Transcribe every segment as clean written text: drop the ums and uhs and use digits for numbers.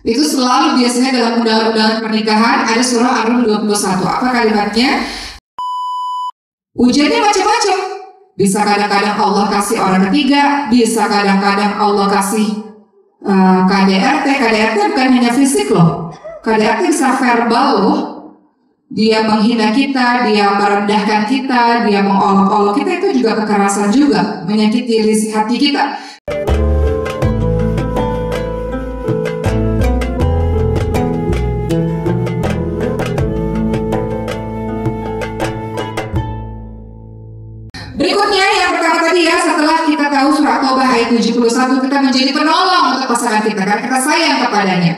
Itu selalu biasanya dalam undang-undang pernikahan ada surah An-Nur 21. Apa kalimatnya? Ujiannya macam-macam. Bisa kadang-kadang Allah kasih orang ketiga, bisa kadang-kadang Allah kasih KDRT. KDRT bukan hanya fisik loh. KDRT bisa verbal loh. Dia menghina kita, dia merendahkan kita, dia mengolok-olok kita, itu juga kekerasan juga, menyakiti isi hati kita. Berikutnya yang pertama tadi ya, setelah kita tahu surah Taubah ayat 71, kita menjadi penolong untuk pasangan kita karena kita sayang kepadanya.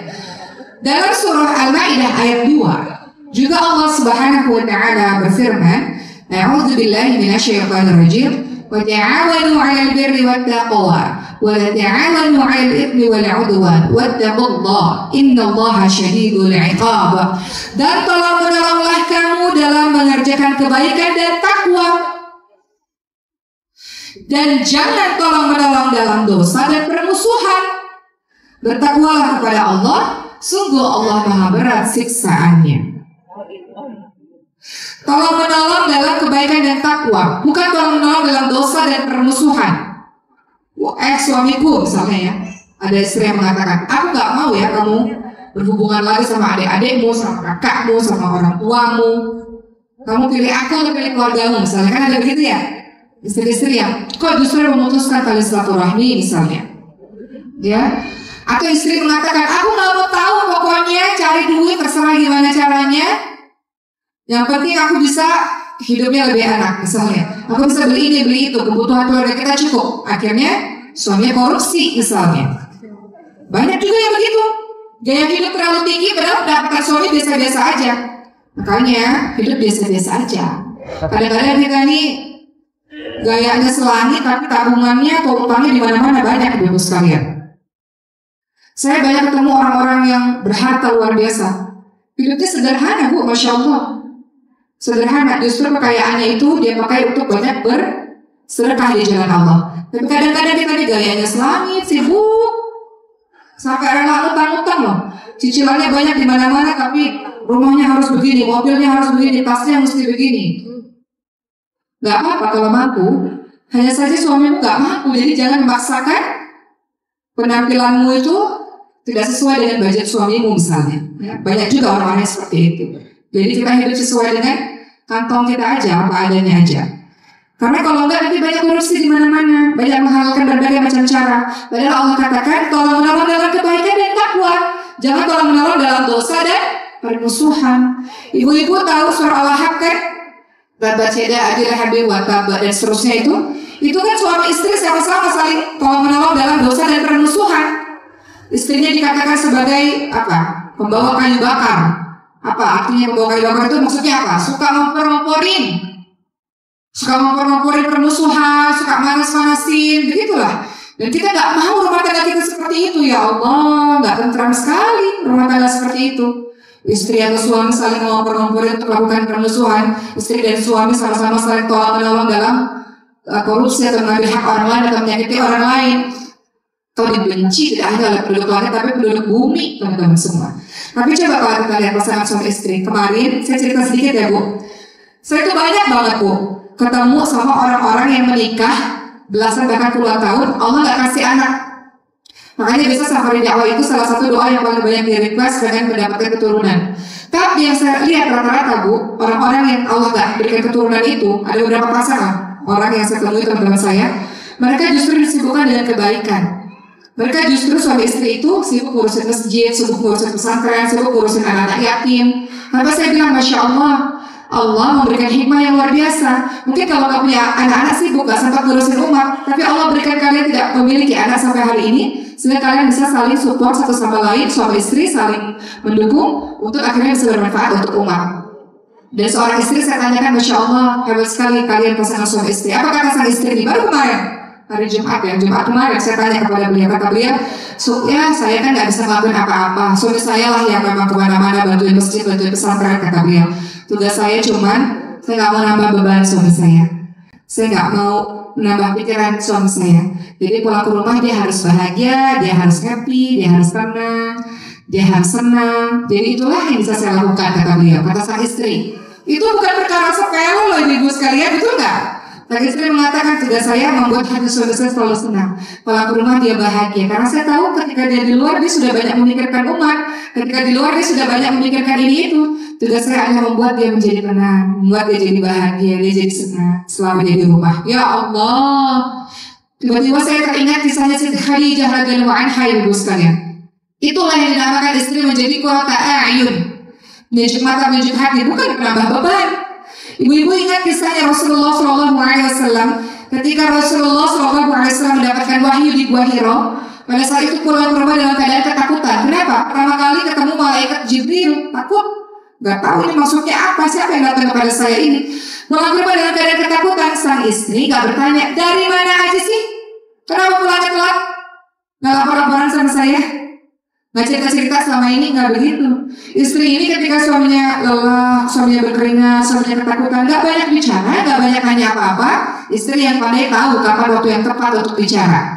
Dalam surah Al-Maidah ayat 2 juga Allah Subhanahu wa taala berfirman, A'udzubillahi minasyaitonir rajim, wa ta'awanu 'alal birri wat taqwa wa la ta'awanu 'alal itsmi wal 'udwan wattaqullaha innallaha syadidul 'iqab. Dan tolong-menolonglah kamu dalam mengerjakan kebaikan dan takwa. Dan jangan tolong-menolong dalam dosa dan permusuhan. Bertakwalah kepada Allah, sungguh Allah Maha berat siksaannya. Tolong-menolong dalam kebaikan dan takwa, bukan tolong-menolong dalam dosa dan permusuhan. Suamiku misalnya ya, ada istri yang mengatakan, aku gak mau ya kamu berhubungan lagi sama adik-adikmu, sama kakakmu, sama orang tuamu. Kamu pilih aku atau pilih keluargamu misalnya, kan ada begitu ya. Istri-istri yang kok justru memutuskan tali silaturahmi misalnya, ya. Atau istri mengatakan, aku gak mau tahu, pokoknya cari duit terserah gimana caranya. Yang penting aku bisa hidupnya lebih enak misalnya. Aku bisa beli ini, beli itu, kebutuhan keluarga kita cukup. Akhirnya suaminya korupsi misalnya. Banyak juga yang begitu. Gaya hidup terlalu tinggi padahal mendapatkan suami biasa-biasa aja. Makanya hidup biasa-biasa aja. Kadang-kadang kita nih gayanya selangit tapi tabungannya atau utangnya di mana-mana banyak, Ibu sekalian. Saya banyak ketemu orang-orang yang berharta luar biasa. Hidupnya sederhana, Bu, Masya Allah. Sederhana, justru kekayaannya itu dia pakai untuk banyak bersedekah di jalan Allah. Tapi kadang-kadang kita nih gayanya selangit, sibuk, sampai rela utang-utang loh. Cicilannya banyak di mana-mana, tapi rumahnya harus begini, mobilnya harus begini, tasnya mesti begini. Gak apa-apa kalau mampu, hanya saja suamimu gak mampu, jadi jangan memaksakan penampilanmu itu tidak sesuai dengan budget suamimu misalnya. Banyak juga orang-orang seperti itu. Jadi kita hidup sesuai dengan kantong kita aja, apa adanya aja. Karena kalau enggak nanti banyak korupsi di mana-mana, banyak menghalalkan berbagai macam cara. Padahal Allah katakan tolong-menolong dalam kebaikan dan takwa, jangan tolong-menolong dalam dosa dan permusuhan. Ibu-ibu tahu surah Al-Ahqaf kan? Tabat yada abi lahabin wa tab dan seterusnya itu kan suami istri sama-sama saling tolong-menolong dalam dosa dan permusuhan. Istrinya dikatakan sebagai apa? Pembawa kayu bakar. Apa artinya pembawa kayu bakar itu maksudnya apa? Suka ngompor-ngomporin, permusuhan, suka manas-manasin, begitulah. Dan kita nggak mau rumah tangga kita seperti itu, ya Allah, nggak tentram sekali rumah tangga seperti itu. Istri atau suami saling ngompor-ngomporin untuk melakukan permusuhan, istri dan suami sama-sama saling tolong-menolong dalam korupsi atau mengambil hak orang lain atau menyakiti orang lain. Kalau dibenci tidak hanya oleh penduduk langit tapi penduduk bumi, teman-teman semua. Tapi coba kalau kita lihat pasangan suami istri kemarin, saya cerita sedikit ya Bu. Saya itu banyak banget Bu ketemu sama orang-orang yang menikah belasan bahkan puluhan tahun, Allah nggak kasih anak. Makanya biasa safari dakwah itu salah satu doa yang paling banyak di request dengan mendapatkan keturunan. Tapi yang saya lihat rata-rata Bu, orang-orang yang Allah nggak berikan keturunan itu, ada beberapa pasangan orang yang saya temui teman-teman saya, mereka justru disibukkan dengan kebaikan. Mereka justru suami istri itu sibuk ngurusin masjid, sibuk ngurusin pesantren, sibuk ngurusin anak-anak yatim. Maka saya bilang, Masya Allah, Allah memberikan hikmah yang luar biasa. Mungkin kalau nggak punya anak-anak sibuk, nggak sempat ngurusin umat, tapi Allah berikan kalian tidak memiliki anak sampai hari ini, sehingga kalian bisa saling support satu sama lain, suami istri saling mendukung untuk akhirnya bisa bermanfaat untuk umat. Dan seorang istri saya tanyakan, Masya Allah, hebat sekali kalian pasangan suami istri. Apa kata sang istri ini? Baru kemarin. Hari Jumat ya, Jumat kemarin saya tanya kepada beliau, kata beliau, ya saya kan nggak bisa ngelakuin apa-apa, suami saya lah yang memang kemana-mana bantuin masjid, bantuin pesantren, kata beliau. Tugas saya cuman, saya nggak mau nambah beban suami saya nggak mau menambah pikiran suami saya. Jadi pulang ke rumah dia harus bahagia, dia harus happy, dia harus tenang. dia harus senang. Jadi itulah yang bisa saya lakukan, kata beliau, kata sang istri. Itu bukan perkara sepele loh ibu sekalian, betul nggak? Sang istri mengatakan, tugas saya membuat hati suami saya selalu senang. Pulang ke rumah dia bahagia, karena saya tahu ketika dia di luar dia sudah banyak memikirkan umat, ketika di luar dia sudah banyak memikirkan ini itu. Tugas saya hanya membuat dia menjadi tenang, membuat dia jadi bahagia, dia jadi senang selama dia di rumah. Ya Allah, tiba-tiba saya teringat kisahnya Siti Khadijah radhiyallahu anha, ibu sekalian. Itulah yang dinamakan istri menjadi qurrata a'yun, menunjuk mata, menunjuk hati, bukan penambah beban. Ibu-ibu ingat kisahnya Rasulullah SAW ketika Rasulullah SAW mendapatkan wahyu di Gua Hiro. Pada saat itu pulang ke rumah dalam keadaan ketakutan. Kenapa? Pertama kali ketemu malaikat Jibril, takut, gak tahu ini maksudnya apa, siapa yang datang kepada saya ini. Pulang ke rumah dalam keadaan ketakutan. Sang istri gak bertanya, dari mana aja sih? Kenapa pulangnya telat? Gak lapor-laporan sama saya? Gak cerita-cerita selama ini, gak begitu. Istri ini ketika suaminya lelah, suaminya berkeringat, suaminya ketakutan, gak banyak bicara, gak banyak nanya apa-apa. Istri yang pandai tahu kapan waktu yang tepat untuk bicara.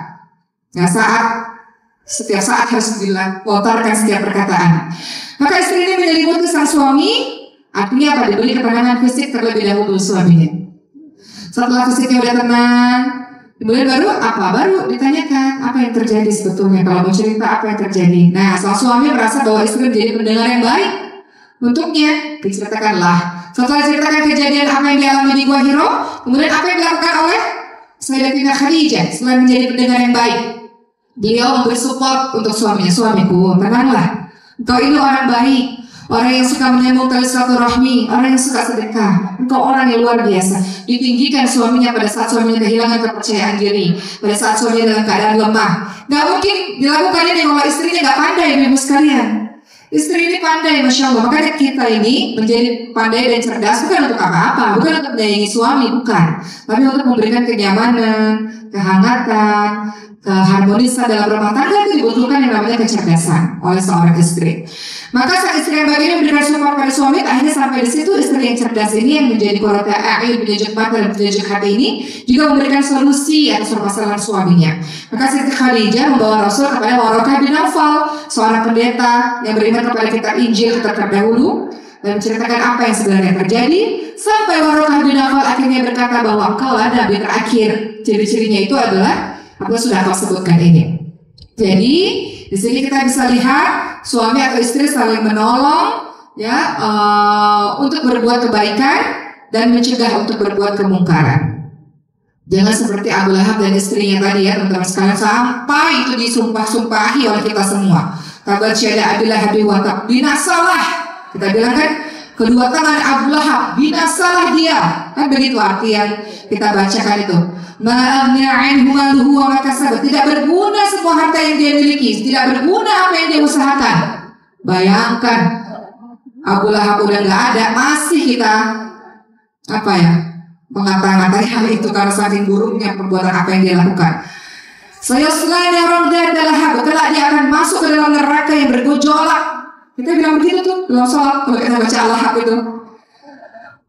Setiap saat harus dilontarkan setiap perkataan. Maka istri ini menyelimuti sang suami, artinya apa? Diberi ketenangan fisik terlebih dahulu suaminya. Setelah fisiknya udah tenang, kemudian baru ditanyakan apa yang terjadi sebetulnya. Kalau mau cerita apa yang terjadi. Nah, sang suami merasa bahwa istri menjadi pendengar yang baik untuknya. Diceritakanlah. Setelah ceritakan kejadian apa yang dialami di Gua Hiro, kemudian apa yang dilakukan oleh Sayyidatina Khadijah selain menjadi pendengar yang baik. Beliau memberi support untuk suaminya. Suamiku, tenanglah. Engkau ini orang baik, orang yang suka menyambung tali silaturahmi, orang yang suka sedekah. Engkau orang yang luar biasa. Ditinggikan suaminya pada saat suaminya kehilangan kepercayaan diri, pada saat suaminya dalam keadaan lemah. Gak mungkin dilakukan ini kalau istrinya gak pandai, ibu sekalian. Istri ini pandai, Masya Allah. Makanya kita ini menjadi pandai dan cerdas bukan untuk apa-apa, bukan untuk menyayangi suami, bukan, tapi untuk memberikan kenyamanan, kehangatan, keharmonisan dalam rumah tangga. Itu dibutuhkan yang namanya kecerdasan oleh seorang istri. Maka saat istri yang baik ini memberikan support pada suami, akhirnya sampai di situ istri yang cerdas ini yang menjadi qurrata a'yun, menunjuk mata dan menunjuk hati ini juga memberikan solusi atas permasalahan suaminya. Maka Siti Khadijah membawa Rasul kepada Waraqah bin Nawfal, seorang pendeta yang beriman kepada kitab Injil terdahulu, dan menceritakan apa yang sebenarnya terjadi. Sampai Waraqah bin Nawfal akhirnya berkata bahwa engkau lah nabi terakhir. Ciri-cirinya itu adalah apa sudah kau sebutkan ini. Jadi di sini kita bisa lihat suami atau istri saling menolong, ya, untuk berbuat kebaikan dan mencegah untuk berbuat kemungkaran. Jangan seperti Abu Lahab dan istrinya tadi, ya teman-teman sekalian, sampai itu disumpah-sumpahi oleh kita semua. Tabat syada Abu Lahab wa tab, binasalah. Kita bilang kan, kedua tangan Abu Lahab, binasalah dia. Kan begitu arti yang kita bacakan itu. Tidak berguna semua harta yang dia miliki, tidak berguna apa yang dia usahakan. Bayangkan Abu Lahab udah nggak ada, masih kita mengata-ngatai hal itu karena saking buruknya perbuatan apa yang dia lakukan. Saya selain orang dan Lahab, kelak dia akan masuk ke dalam neraka yang bergejolak. Kita bilang begitu tuh dalam sholat kalau kita baca Al-Lahab itu.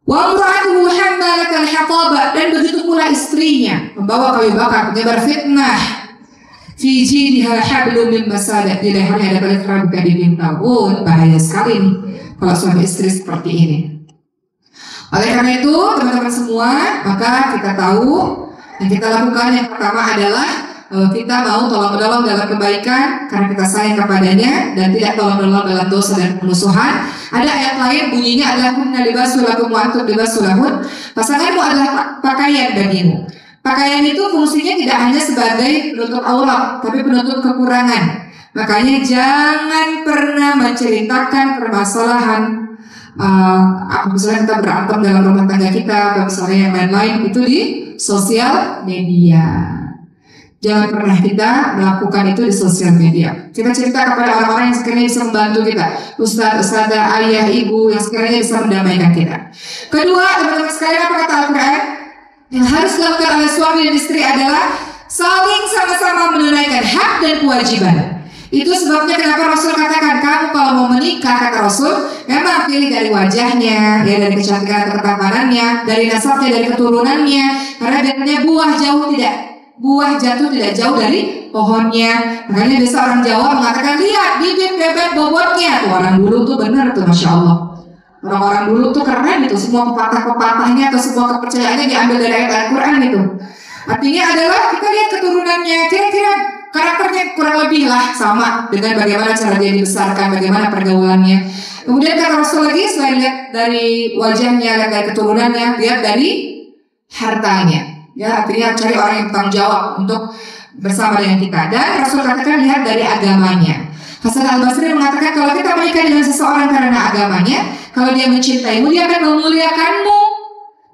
Wa imra'atuhu hammalatal hatab, dan begitu pula istrinya membawa kayu bakar penyebar fitnah. Fi jidha hablum min masad, di lehernya ada tali rangka dibintang. Bahaya sekali nih kalau suami istri seperti ini. Oleh karena itu teman-teman semua, maka kita tahu yang kita lakukan yang pertama adalah kita mau tolong-menolong dalam kebaikan karena kita sayang kepadanya, dan tidak tolong-menolong dalam dosa dan pemusuhan. Ada ayat lain bunyinya adalah kunna libasul lakum wa antum libasul lahun. Pasanganmu adalah pakaian bagimu. Pakaian itu fungsinya tidak hanya sebagai penutup aurat, tapi penutup kekurangan. Makanya jangan pernah menceritakan permasalahan misalnya kita berantem dalam rumah tangga kita, atau misalnya yang lain-lain itu di sosial media. Jangan pernah kita melakukan itu di sosial media. Kita cerita kepada orang-orang yang sekiranya bisa membantu kita, ustaz-ustazah, ayah, ibu yang sekiranya bisa mendamaikan kita. Kedua, teman-teman sekalian, apa kata Al-Quran? Yang harus dilakukan oleh suami dan istri adalah saling sama-sama menunaikan hak dan kewajiban. Itu sebabnya kenapa Rasul katakan, kamu kalau mau menikah, kata Rasul, memang pilih dari wajahnya, ya, dari kecantikan ketampanannya, dari nasabnya, dari keturunannya, karena biasanya buah jauh tidak buah jatuh tidak jauh dari pohonnya. Makanya biasa orang Jawa mengatakan, lihat bibit bebek bobotnya. Tuh orang dulu tuh benar tuh, Masya Allah. Orang-orang dulu tuh keren itu, semua pepatah-pepatahnya atau semua kepercayaannya diambil dari ayat Al-Quran itu. Artinya adalah kita lihat keturunannya, kira-kira karakternya kurang lebih lah sama dengan bagaimana cara dia dibesarkan, bagaimana pergaulannya. Kemudian kata Rasul lagi, selain lihat dari wajahnya, lihat dari keturunannya, lihat dari hartanya. Ya, artinya cari orang yang bertanggung jawab untuk bersama dengan kita. Dan Rasul katakan lihat dari agamanya. Hasan Al-Basri mengatakan kalau kita menikah dengan seseorang karena agamanya, kalau dia mencintaimu, dia akan memuliakanmu.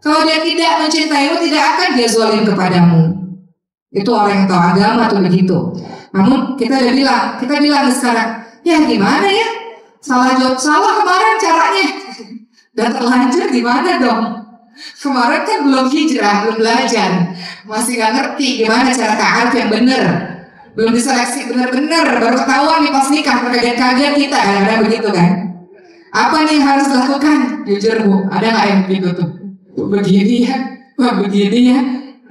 Kalau dia tidak mencintaimu, tidak akan dia zalim kepadamu. Itu orang yang tahu agama tuh begitu. Namun kita bilang sekarang, ya gimana ya? Salah kemarin caranya. Dan terlanjur gimana dong? Kemarin kan belum hijrah, belum belajar, masih gak ngerti gimana cara ta'aruf yang benar, belum diseleksi benar-benar, baru ketahuan nih pas nikah, terkaget-kaget kita, kadang-kadang begitu kan? Apa nih yang harus dilakukan? Jujur Bu, ada nggak yang begitu tuh? Begini ya, begini ya,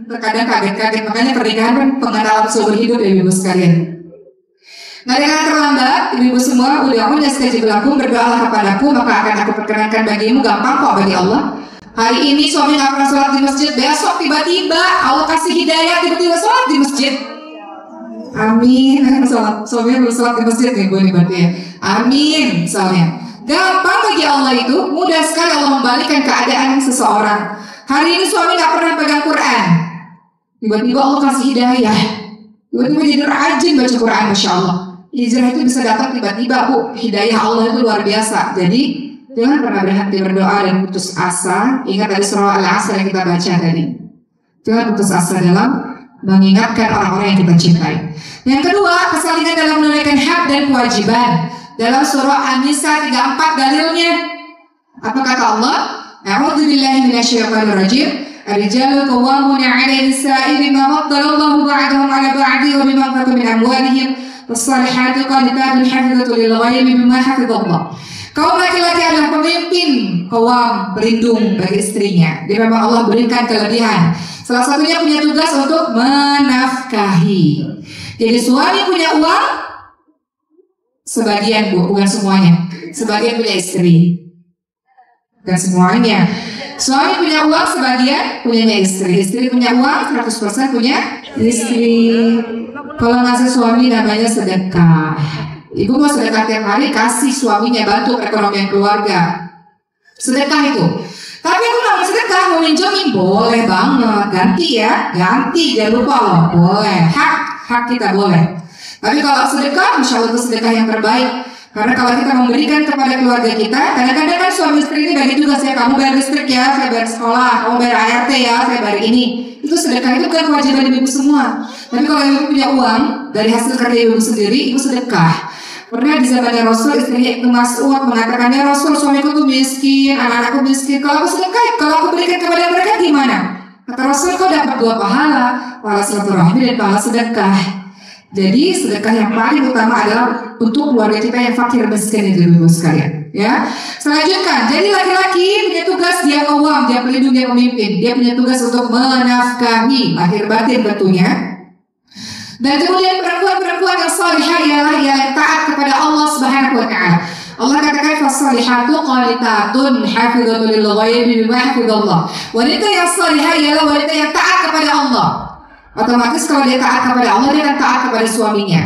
terkadang kaget-kaget. Makanya pernikahan kan pengenalan seumur hidup ya ibu sekalian. Nggak ada yang terlambat, ibu semua, uliamun yastajib lakum, berdoalah kepadaku, maka akan aku perkenankan bagimu, gampang kok bagi Allah. Hari ini suami nggak pernah sholat di masjid, besok tiba-tiba Allah kasih hidayah, tiba-tiba sholat di masjid. Amin. Suami belum sholat di masjid nih, gue nih berarti ya. Amin. Misalnya, gampang bagi Allah itu, mudah sekali Allah membalikkan keadaan seseorang. Hari ini suami nggak pernah pegang Quran, tiba-tiba Allah kasih hidayah, tiba-tiba jadi rajin baca Quran, Masya Allah. Hijrah itu bisa datang tiba-tiba, Bu. Hidayah Allah itu luar biasa. Jadi jangan pernah berhenti berdoa dan putus asa. Ingat dari surah Al-Asr yang kita baca tadi. Jangan putus asa dalam mengingatkan orang-orang yang kita cintai. Yang kedua, kesalinan dalam menunaikan hak dan kewajiban. Dalam surah An-Nisa 34 dalilnya. Apa kata Allah? A'udzubillahi minasyaitonir rajim. Ar-rijalu qawwamuna 'alal nisa'i bima faddalallahu ba'dahum 'ala ba'din wa bima anfaqu min amwalihim. Was-salihatu qanitatun hafizatun lil ghaibi bima hafizallah. Kaum laki-laki adalah pemimpin, kawam, pelindung bagi istrinya. Dia memang Allah berikan kelebihan. Salah satunya punya tugas untuk menafkahi. Jadi suami punya uang, sebagian Bu, bukan semuanya. Sebagian punya istri, bukan semuanya. Suami punya uang, sebagian punyanya istri. Istri punya uang, 100% punya istri. Kalau ngasih suami namanya sedekah. Ibu mau sedekah tiap hari, kasih suaminya, bantu perekonomian keluarga. Sedekah itu. Tapi aku nggak mau sedekah, mau minjemin, boleh banget. Ganti ya, ganti, jangan lupa loh, boleh. Hak kita boleh. Tapi kalau sedekah, Masya Allah itu sedekah yang terbaik. Karena kalau kita memberikan kepada keluarga kita, kadang-kadang kan suami istri ini bagi tugas ya, kamu bayar listrik ya, saya bayar sekolah, kamu bayar ART ya, saya bayar ini. Itu sedekah, itu kan kewajiban ibu semua. Tapi kalau ibu punya uang dari hasil kerja ibu sendiri, ibu sedekah. Pernah di zamannya Rasul, istrinya Ibnu Mas'ud mengatakannya, Rasul, suamiku tuh miskin, anak-anakku miskin. Kalau aku sedekah, kalau aku berikan kepada mereka gimana? Kata Rasul, kau dapat 2 pahala, pahala silaturahmi dan pahala sedekah. Jadi sedekah yang paling utama adalah untuk keluarga kita yang fakir miskin itu ibu sekalian. Ya, selanjutnya, jadi laki-laki punya tugas, dia kawam, dia pelindung, dia pemimpin. Dia punya tugas untuk menafkahi lahir batin tentunya. Dan kemudian perempuan yang salihah ialah yang taat kepada Allah Subhanahu wa taala. Allah katakan fasalihatu qanitatun hafizatun lil ghaibi bima hafizallah. Wanita yang salihah ialah wanita yang taat kepada Allah. Otomatis kalau dia taat kepada Allah, dia akan taat kepada suaminya.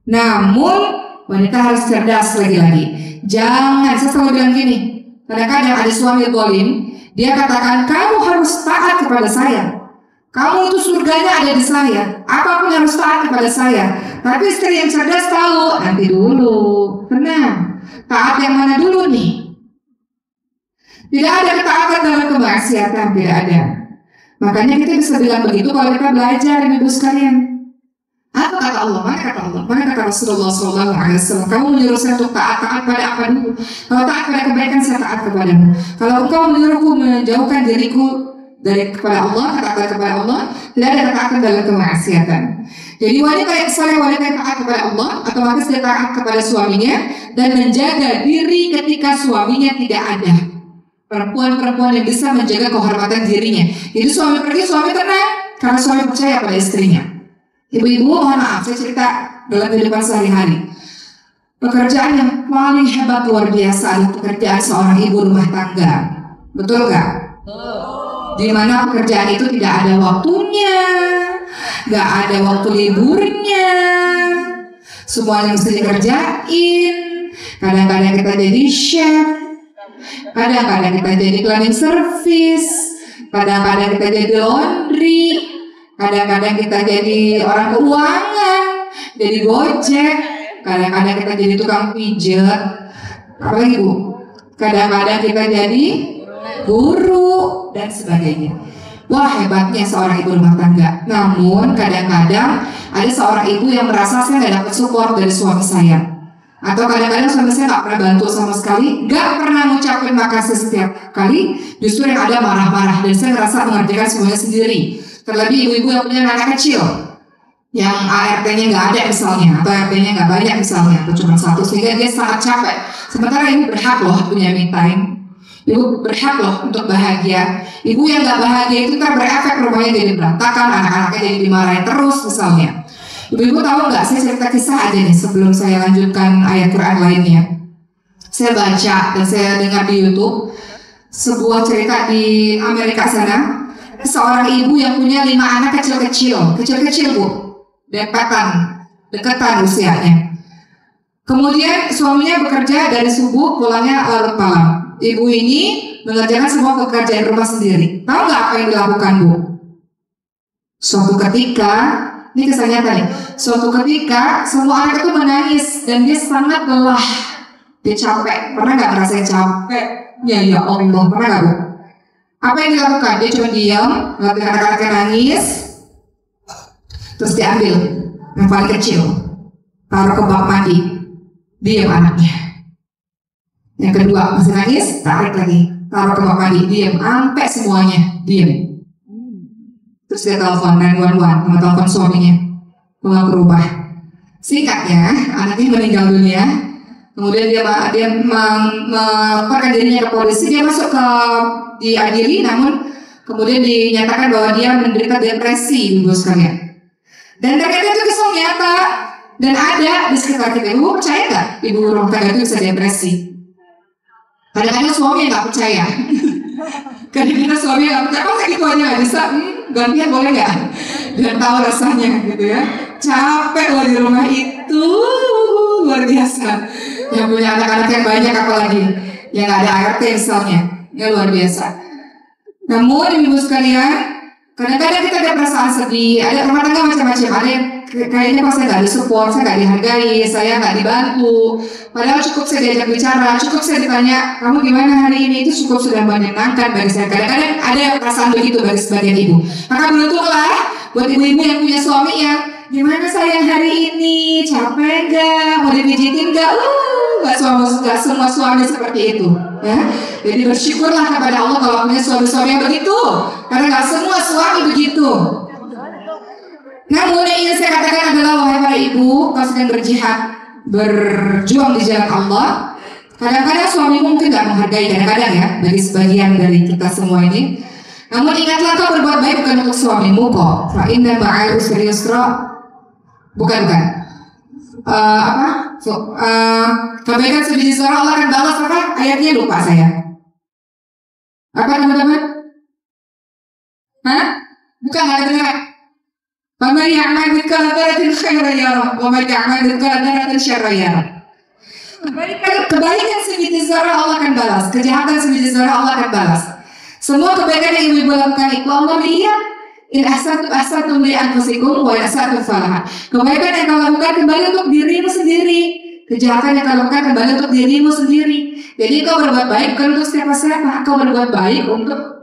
Namun wanita harus cerdas lagi-lagi. Jangan, saya selalu bilang gini, kadang-kadang ada suami zalim, dia katakan kamu harus taat kepada saya. Kamu itu surganya ada di saya. Apapun harus taat kepada saya. Tapi istri yang cerdas tahu, nanti dulu, tenang. Taat yang mana dulu nih? Tidak ada ketaatan dalam kemaksiatan, tidak ada. Makanya kita bisa bilang begitu kalau kita belajar, ibu sekalian. Apa kata Allah? Mana kata Allah? Mana kata Rasulullah SAW? Kamu menyuruh saya untuk taat pada apa dulu? Kalau taat pada kebaikan, saya taat kepadamu. Kalau engkau menyuruhku menjauhkan diriku dari kepada Allah, katakan kepada Allah, tidak ada ketaatan dalam kemaksiatan. Jadi wanita yang saleh, wanita yang taat kepada Allah, otomatis dia taat kepada suaminya dan menjaga diri ketika suaminya tidak ada. Perempuan-perempuan yang bisa menjaga kehormatan dirinya. Jadi suami pergi, suami tenang. karena suami percaya pada istrinya. Ibu-ibu, mohon maaf, saya cerita dalam kehidupan sehari-hari. Pekerjaan yang paling hebat luar biasa adalah pekerjaan seorang ibu rumah tangga. Betul nggak? Di mana pekerjaan itu tidak ada waktunya, nggak ada waktu liburnya, semuanya mesti dikerjain. Kadang-kadang kita jadi chef, kadang-kadang kita jadi cleaning service, kadang-kadang kita jadi laundry, kadang-kadang kita jadi orang keuangan, jadi gojek, kadang-kadang kita jadi tukang pijat, apalagi Bu? Kadang-kadang kita jadi guru dan sebagainya. Wah, hebatnya seorang ibu rumah tangga. Namun kadang-kadang ada seorang ibu yang merasa saya nggak dapat support dari suami saya, atau kadang-kadang suami saya nggak pernah bantu sama sekali, nggak pernah ngucapin makasih setiap kali, justru yang ada marah-marah, dan saya merasa mengerjakan semuanya sendiri. Terlebih ibu-ibu yang punya anak kecil, yang ART-nya nggak ada misalnya, atau ART-nya nggak banyak misalnya, atau cuma satu, sehingga dia sangat capek. Sementara ibu berhak loh punya me time. Ibu berhak loh untuk bahagia. Ibu yang nggak bahagia itu kan berefek, rumahnya jadi berantakan, anak-anaknya jadi dimarahin terus misalnya. Ibu-ibu tahu nggak, saya cerita kisah aja nih sebelum saya lanjutkan ayat Quran lainnya. Saya baca dan saya dengar di YouTube sebuah cerita di Amerika sana. Seorang ibu yang punya 5 anak kecil-kecil Bu, deketan usianya. Kemudian suaminya bekerja dari subuh, pulangnya larut malam. Ibu ini mengerjakan semua pekerjaan rumah sendiri. Tahu nggak apa yang dilakukan Bu? Suatu ketika, ini kisah nyata nih. Suatu ketika semua anak itu menangis dan dia sangat lelah. Dia capek. Pernah nggak ngerasain capek? Ya Allah, pernah nggak Bu? Apa yang dilakukan? Dia cuma diam, ngeliatin anak-anaknya nangis, terus diambil yang paling kecil, taruh ke bak mandi, diam anaknya. Yang kedua masih nangis, tarik lagi, taruh ke bak mandi, diam, sampai semuanya diam. Terus dia telepon 911 sama telepon suaminya, pulang ke rumah. Singkatnya, anaknya meninggal dunia. Kemudian dia melaporkan dirinya ke polisi. Dia masuk ke diadili, namun kemudian dinyatakan bahwa dia menderita depresi, ibu sekalian. Dan ternyata itu kisah nyata dan ada di sekitar kita. Ibu percaya nggak ibu rumah tangga itu bisa depresi? Kadang-kadang suami nggak percaya. Kadang-kadang suami nggak percaya. Masa gitu aja nggak bisa? Gantian boleh nggak? Dan tahu rasanya gitu ya. Capek loh di rumah itu, luar biasa. Yang punya anak-anak yang banyak apalagi yang nggak ada ART misalnya, ya luar biasa. Namun ibu sekalian, kadang-kadang kita ada perasaan sedih, ada rumah tangga macam-macam. Ada yang kayaknya pas saya nggak disupport, saya nggak dihargai, saya nggak dibantu. Padahal cukup saya diajak bicara, cukup saya ditanya, kamu gimana hari ini, itu cukup sudah menyenangkan bagi saya. Kadang-kadang ada perasaan begitu bagi sebagian ibu. Maka beruntunglah buat ibu-ibu yang punya suami yang gimana sayang hari ini, capek nggak, mau dipijitin nggak? Nggak semua suami seperti itu, ya. Jadi bersyukurlah kepada Allah kalau punya suami-suami yang begitu, karena nggak semua suami begitu. Namun yang ingin saya katakan adalah, wahai para ibu, kalau sedang berjihad, berjuang di jalan Allah, kadang-kadang suami mungkin nggak menghargai, kadang-kadang ya, bagi sebagian dari kita semua ini. Namun ingatlah, kau berbuat baik bukan untuk suamimu kok. Fa inna ma'al usri yusra. Bukan. Kebaikan sebiji seorang Allah akan balas apa? Ayatnya lupa saya. Apa teman-teman? Hah? Bukan, nggak dengar. Faman ya'mal mithqala dzarratin khairan yarah, wa man ya'mal mithqala dzarratin syarran yarah. Kebaikan sebiji zarah Allah akan balas, kejahatan sebiji zarah Allah akan balas. Semua kebaikan yang ibu lakukan itu Allah lihat. In ahsantum li anfusikum wa in asatum falaha. Kebaikan yang kau lakukan kembali untuk dirimu sendiri. Kejahatan yang kau lakukan kembali untuk dirimu sendiri. Jadi kau berbuat baik bukan untuk siapa-siapa. Kau berbuat baik untuk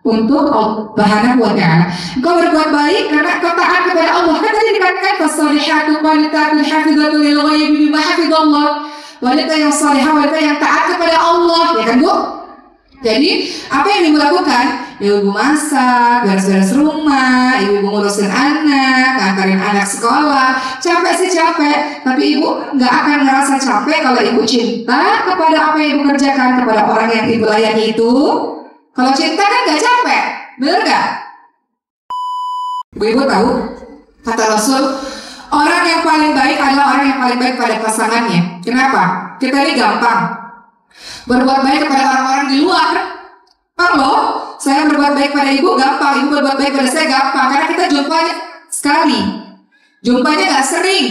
Subhanahu wa ta'ala. Kau berbuat baik karena kau taat kepada Allah. Kan tadi dikatakan fasalihatu qanitatul hafizatu lil ghaibi bima hafizallah. Wanita yang salihah, wanita yang taat kepada Allah, ya kan Bu? Jadi apa yang ibu lakukan? Ibu masak, beres-beres rumah, ibu ngurusin anak, ngantarin anak sekolah. Capek sih capek, tapi ibu nggak akan ngerasa capek kalau ibu cinta kepada apa yang ibu kerjakan, kepada orang yang ibu layani itu. Kalau cinta kan nggak capek, bener nggak? Ibu tahu kata Rasul, orang yang paling baik adalah orang yang paling baik pada pasangannya. Kenapa? Kita ini gampang berbuat baik kepada orang-orang di luar. Kalau saya berbuat baik pada ibu gampang, ibu berbuat baik pada saya gampang, karena kita jumpanya sekali, jumpanya nggak sering.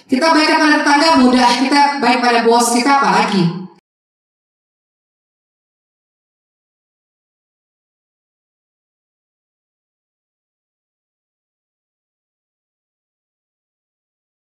Kita baik pada tetangga mudah, kita baik pada bos kita apalagi.